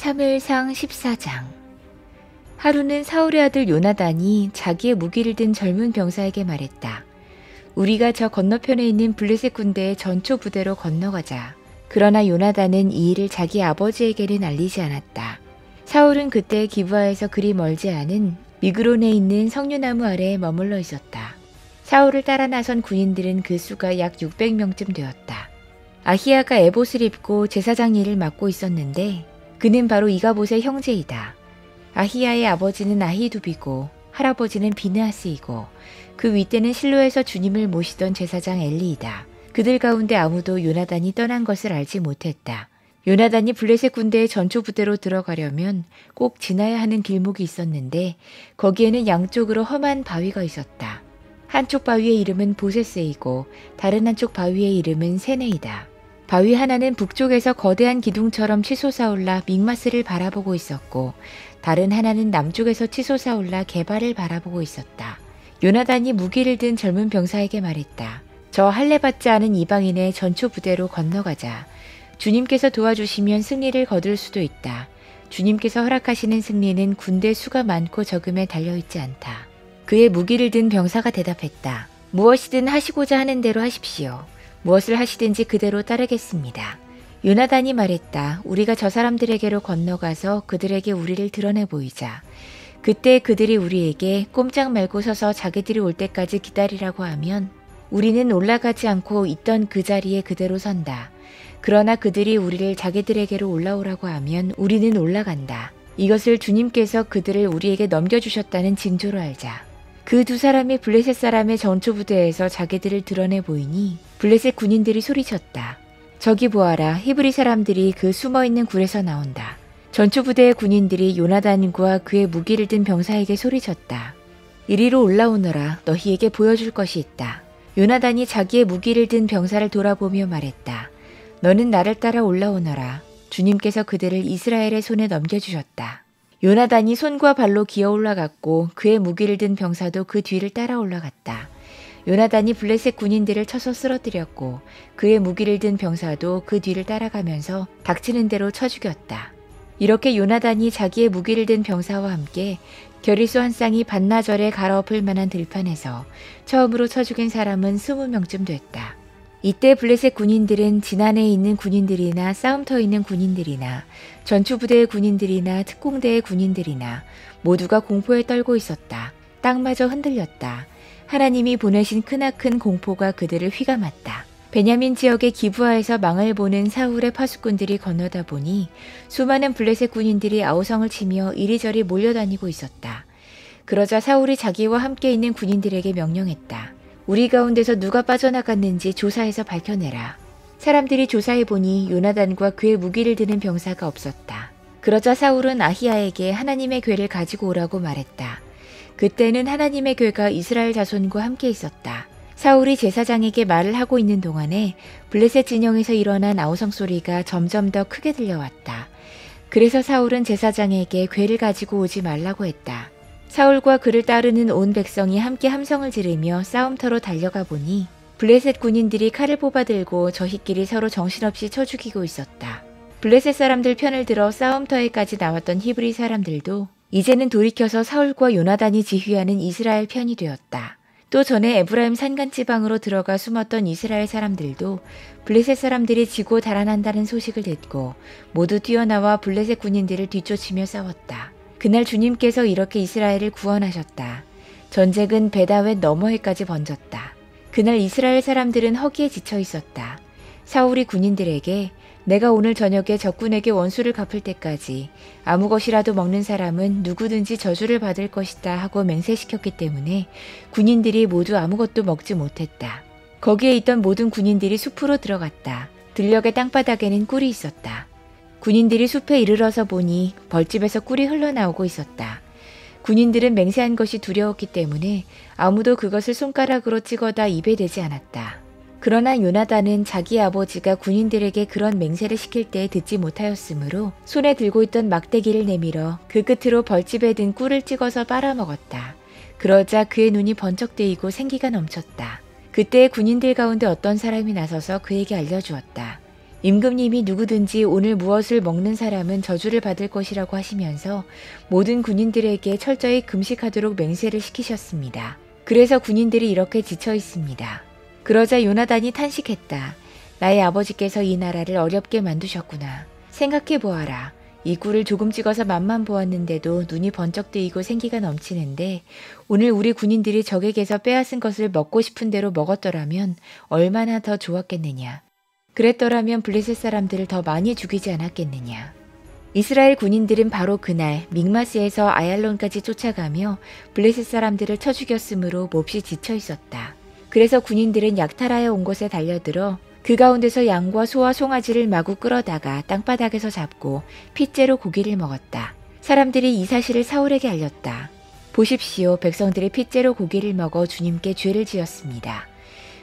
사무엘상 14장. 하루는 사울의 아들 요나단이 자기의 무기를 든 젊은 병사에게 말했다. 우리가 저 건너편에 있는 블레셋 군대의 전초 부대로 건너가자. 그러나 요나단은 이 일을 자기 아버지에게는 알리지 않았다. 사울은 그때 기브아에서 그리 멀지 않은 미그론에 있는 석류나무 아래에 머물러 있었다. 사울을 따라 나선 군인들은 그 수가 약 600명쯤 되었다. 아히야가 에봇을 입고 제사장 일을 맡고 있었는데 그는 바로 이가봇의 형제이다. 아히야의 아버지는 아히두비고 할아버지는 비느하스이고 그 윗대는 실로에서 주님을 모시던 제사장 엘리이다. 그들 가운데 아무도 요나단이 떠난 것을 알지 못했다. 요나단이 블레셋 군대의 전초 부대로 들어가려면 꼭 지나야 하는 길목이 있었는데 거기에는 양쪽으로 험한 바위가 있었다. 한쪽 바위의 이름은 보세스이고 다른 한쪽 바위의 이름은 세네이다. 바위 하나는 북쪽에서 거대한 기둥처럼 치솟아올라 믹마스를 바라보고 있었고 다른 하나는 남쪽에서 치솟아올라 게발을 바라보고 있었다. 요나단이 무기를 든 젊은 병사에게 말했다. 저 할례받지 않은 이방인의 전초 부대로 건너가자. 주님께서 도와주시면 승리를 거둘 수도 있다. 주님께서 허락하시는 승리는 군대 수가 많고 적음에 달려있지 않다. 그의 무기를 든 병사가 대답했다. 무엇이든 하시고자 하는 대로 하십시오. 무엇을 하시든지 그대로 따르겠습니다. 요나단이 말했다. 우리가 저 사람들에게로 건너가서 그들에게 우리를 드러내 보이자. 그때 그들이 우리에게 꼼짝 말고 서서 자기들이 올 때까지 기다리라고 하면 우리는 올라가지 않고 있던 그 자리에 그대로 선다. 그러나 그들이 우리를 자기들에게로 올라오라고 하면 우리는 올라간다. 이것을 주님께서 그들을 우리에게 넘겨주셨다는 징조로 알자. 그 두 사람이 블레셋 사람의 전초 부대에서 자기들을 드러내 보이니 블레셋 군인들이 소리쳤다. 저기 보아라. 히브리 사람들이 그 숨어있는 굴에서 나온다. 전초 부대의 군인들이 요나단과 그의 무기를 든 병사에게 소리쳤다. 이리로 올라오너라. 너희에게 보여줄 것이 있다. 요나단이 자기의 무기를 든 병사를 돌아보며 말했다. 너는 나를 따라 올라오너라. 주님께서 그들을 이스라엘의 손에 넘겨주셨다. 요나단이 손과 발로 기어 올라갔고 그의 무기를 든 병사도 그 뒤를 따라 올라갔다. 요나단이 블레셋 군인들을 쳐서 쓰러뜨렸고 그의 무기를 든 병사도 그 뒤를 따라가면서 닥치는 대로 쳐 죽였다. 이렇게 요나단이 자기의 무기를 든 병사와 함께 겨리소 한 쌍이 반나절에 갈아엎을 만한 들판에서 처음으로 쳐 죽인 사람은 20명쯤 됐다. 이때 블레셋 군인들은 진안에 있는 군인들이나 싸움터에 있는 군인들이나 전투부대의 군인들이나 특공대의 군인들이나 모두가 공포에 떨고 있었다. 땅마저 흔들렸다. 하나님이 보내신 크나큰 공포가 그들을 휘감았다. 베냐민 지역의 기브아에서 망을 보는 사울의 파수꾼들이 건너다 보니 수많은 블레셋 군인들이 아우성을 치며 이리저리 몰려다니고 있었다. 그러자 사울이 자기와 함께 있는 군인들에게 명령했다. 우리 가운데서 누가 빠져나갔는지 조사해서 밝혀내라. 사람들이 조사해보니 요나단과 그의 무기를 드는 병사가 없었다. 그러자 사울은 아히야에게 하나님의 궤를 가지고 오라고 말했다. 그때는 하나님의 궤가 이스라엘 자손과 함께 있었다. 사울이 제사장에게 말을 하고 있는 동안에 블레셋 진영에서 일어난 아우성 소리가 점점 더 크게 들려왔다. 그래서 사울은 제사장에게 궤를 가지고 오지 말라고 했다. 사울과 그를 따르는 온 백성이 함께 함성을 지르며 싸움터로 달려가 보니 블레셋 군인들이 칼을 뽑아들고 저희끼리 서로 정신없이 쳐 죽이고 있었다. 블레셋 사람들 편을 들어 싸움터에까지 나왔던 히브리 사람들도 이제는 돌이켜서 사울과 요나단이 지휘하는 이스라엘 편이 되었다. 또 전에 에브라임 산간지방으로 들어가 숨었던 이스라엘 사람들도 블레셋 사람들이 지고 달아난다는 소식을 듣고 모두 뛰어나와 블레셋 군인들을 뒤쫓으며 싸웠다. 그날 주님께서 이렇게 이스라엘을 구원하셨다. 전쟁은 베다웬 너머에까지 번졌다. 그날 이스라엘 사람들은 허기에 지쳐 있었다. 사울이 군인들에게 내가 오늘 저녁에 적군에게 원수를 갚을 때까지 아무 것이라도 먹는 사람은 누구든지 저주를 받을 것이다 하고 맹세시켰기 때문에 군인들이 모두 아무것도 먹지 못했다. 거기에 있던 모든 군인들이 숲으로 들어갔다. 들녘의 땅바닥에는 꿀이 있었다. 군인들이 숲에 이르러서 보니 벌집에서 꿀이 흘러나오고 있었다. 군인들은 맹세한 것이 두려웠기 때문에 아무도 그것을 손가락으로 찍어다 입에 대지 않았다. 그러나 요나단은 자기 아버지가 군인들에게 그런 맹세를 시킬 때 듣지 못하였으므로 손에 들고 있던 막대기를 내밀어 그 끝으로 벌집에 든 꿀을 찍어서 빨아먹었다. 그러자 그의 눈이 번쩍 뜨이고 생기가 넘쳤다. 그때 군인들 가운데 어떤 사람이 나서서 그에게 알려주었다. 임금님이 누구든지 오늘 무엇을 먹는 사람은 저주를 받을 것이라고 하시면서 모든 군인들에게 철저히 금식하도록 맹세를 시키셨습니다. 그래서 군인들이 이렇게 지쳐 있습니다. 그러자 요나단이 탄식했다. 나의 아버지께서 이 나라를 어렵게 만드셨구나. 생각해 보아라. 이 꿀을 조금 찍어서 맛만 보았는데도 눈이 번쩍 뜨이고 생기가 넘치는데 오늘 우리 군인들이 적에게서 빼앗은 것을 먹고 싶은 대로 먹었더라면 얼마나 더 좋았겠느냐. 그랬더라면 블레셋 사람들을 더 많이 죽이지 않았겠느냐. 이스라엘 군인들은 바로 그날 믹마스에서 아얄론까지 쫓아가며 블레셋 사람들을 쳐 죽였으므로 몹시 지쳐 있었다. 그래서 군인들은 약탈하여 온 곳에 달려들어 그 가운데서 양과 소와 송아지를 마구 끌어다가 땅바닥에서 잡고 핏째로 고기를 먹었다. 사람들이 이 사실을 사울에게 알렸다. 보십시오. 백성들이 핏째로 고기를 먹어 주님께 죄를 지었습니다.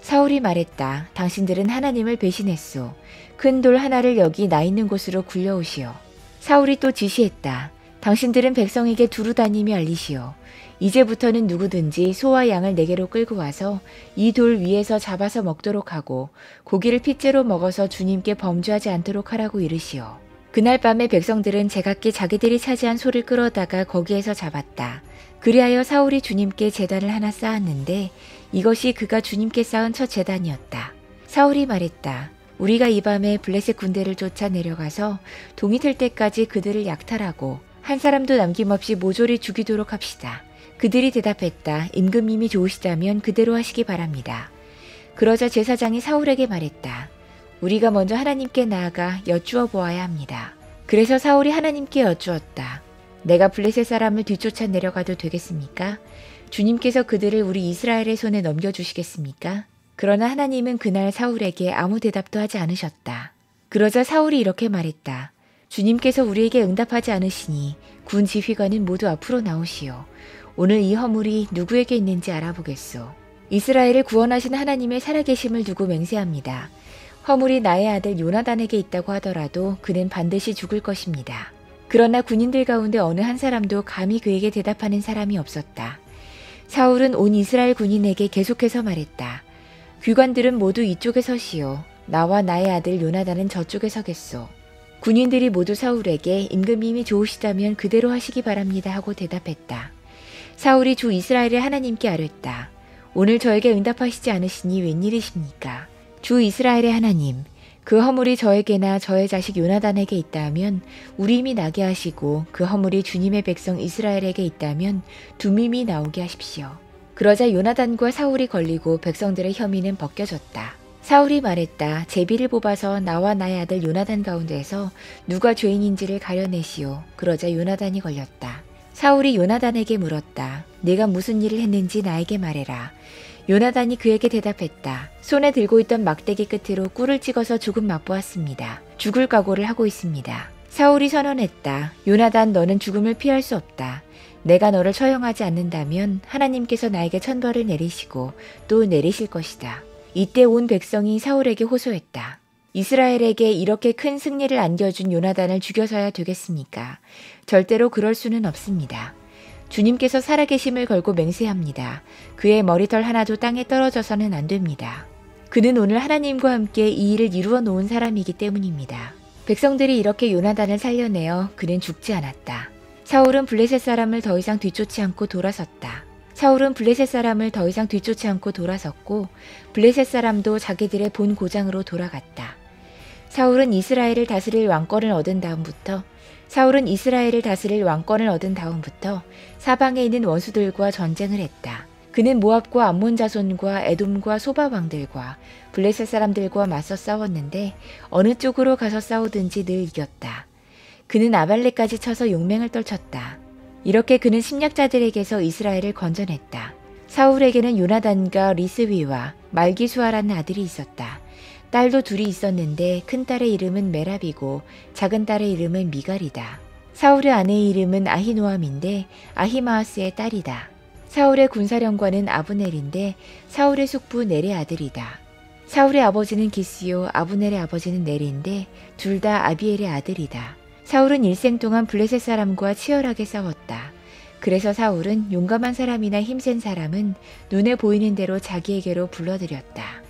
사울이 말했다. 당신들은 하나님을 배신했소. 큰 돌 하나를 여기 나 있는 곳으로 굴려오시오. 사울이 또 지시했다. 당신들은 백성에게 두루 다니며 알리시오. 이제부터는 누구든지 소와 양을 내게로 끌고 와서 이 돌 위에서 잡아서 먹도록 하고 고기를 핏째로 먹어서 주님께 범죄하지 않도록 하라고 이르시오. 그날 밤에 백성들은 제각기 자기들이 차지한 소를 끌어다가 거기에서 잡았다. 그리하여 사울이 주님께 제단을 하나 쌓았는데 이것이 그가 주님께 쌓은 첫 제단이었다. 사울이 말했다. 우리가 이 밤에 블레셋 군대를 쫓아 내려가서 동이 틀 때까지 그들을 약탈하고 한 사람도 남김없이 모조리 죽이도록 합시다. 그들이 대답했다. 임금님이 좋으시다면 그대로 하시기 바랍니다. 그러자 제사장이 사울에게 말했다. 우리가 먼저 하나님께 나아가 여쭈어 보아야 합니다. 그래서 사울이 하나님께 여쭈었다. 내가 블레셋 사람을 뒤쫓아 내려가도 되겠습니까? 주님께서 그들을 우리 이스라엘의 손에 넘겨주시겠습니까? 그러나 하나님은 그날 사울에게 아무 대답도 하지 않으셨다. 그러자 사울이 이렇게 말했다. 주님께서 우리에게 응답하지 않으시니 군 지휘관은 모두 앞으로 나오시오. 오늘 이 허물이 누구에게 있는지 알아보겠소. 이스라엘을 구원하신 하나님의 살아계심을 두고 맹세합니다. 허물이 나의 아들 요나단에게 있다고 하더라도 그는 반드시 죽을 것입니다. 그러나 군인들 가운데 어느 한 사람도 감히 그에게 대답하는 사람이 없었다. 사울은 온 이스라엘 군인에게 계속해서 말했다. 귀관들은 모두 이쪽에 서시오. 나와 나의 아들 요나단은 저쪽에 서겠소. 군인들이 모두 사울에게 임금님이 좋으시다면 그대로 하시기 바랍니다 하고 대답했다. 사울이 주 이스라엘의 하나님께 아뢰었다. 오늘 저에게 응답하시지 않으시니 웬일이십니까? 주 이스라엘의 하나님, 그 허물이 저에게나 저의 자식 요나단에게 있다면 우림이 나게 하시고 그 허물이 주님의 백성 이스라엘에게 있다면 두밈이 나오게 하십시오. 그러자 요나단과 사울이 걸리고 백성들의 혐의는 벗겨졌다. 사울이 말했다. 제비를 뽑아서 나와 나의 아들 요나단 가운데에서 누가 죄인인지를 가려내시오. 그러자 요나단이 걸렸다. 사울이 요나단에게 물었다. 네가 무슨 일을 했는지 나에게 말해라. 요나단이 그에게 대답했다. 손에 들고 있던 막대기 끝으로 꿀을 찍어서 조금 맛보았습니다. 죽을 각오를 하고 있습니다. 사울이 선언했다. 요나단, 너는 죽음을 피할 수 없다. 내가 너를 처형하지 않는다면 하나님께서 나에게 천벌을 내리시고 또 내리실 것이다. 이때 온 백성이 사울에게 호소했다. 이스라엘에게 이렇게 큰 승리를 안겨준 요나단을 죽여서야 되겠습니까? 절대로 그럴 수는 없습니다. 주님께서 살아계심을 걸고 맹세합니다. 그의 머리털 하나도 땅에 떨어져서는 안 됩니다. 그는 오늘 하나님과 함께 이 일을 이루어 놓은 사람이기 때문입니다. 백성들이 이렇게 요나단을 살려내어 그는 죽지 않았다. 사울은 블레셋 사람을 더 이상 뒤쫓지 않고 돌아섰다. 사울은 블레셋 사람을 더 이상 뒤쫓지 않고 돌아섰고 블레셋 사람도 자기들의 본 고장으로 돌아갔다. 사울은 이스라엘을 다스릴 왕권을 얻은 다음부터 사방에 있는 원수들과 전쟁을 했다. 그는 모압과 암몬 자손과 에돔과 소바 왕들과 블레셋 사람들과 맞서 싸웠는데 어느 쪽으로 가서 싸우든지 늘 이겼다. 그는 아말렉까지 쳐서 용맹을 떨쳤다. 이렇게 그는 심략자들에게서 이스라엘을 건져냈다. 사울에게는 요나단과 리스위와 말기수아라는 아들이 있었다. 딸도 둘이 있었는데 큰딸의 이름은 메랍이고 작은딸의 이름은 미갈이다. 사울의 아내의 이름은 아히노암인데 아히마아스의 딸이다. 사울의 군사령관은 아브넬인데 사울의 숙부 넬의 아들이다. 사울의 아버지는 기스요 아브넬의 아버지는 넬인데 둘 다 아비엘의 아들이다. 사울은 일생 동안 블레셋 사람과 치열하게 싸웠다. 그래서 사울은 용감한 사람이나 힘센 사람은 눈에 보이는 대로 자기에게로 불러들였다.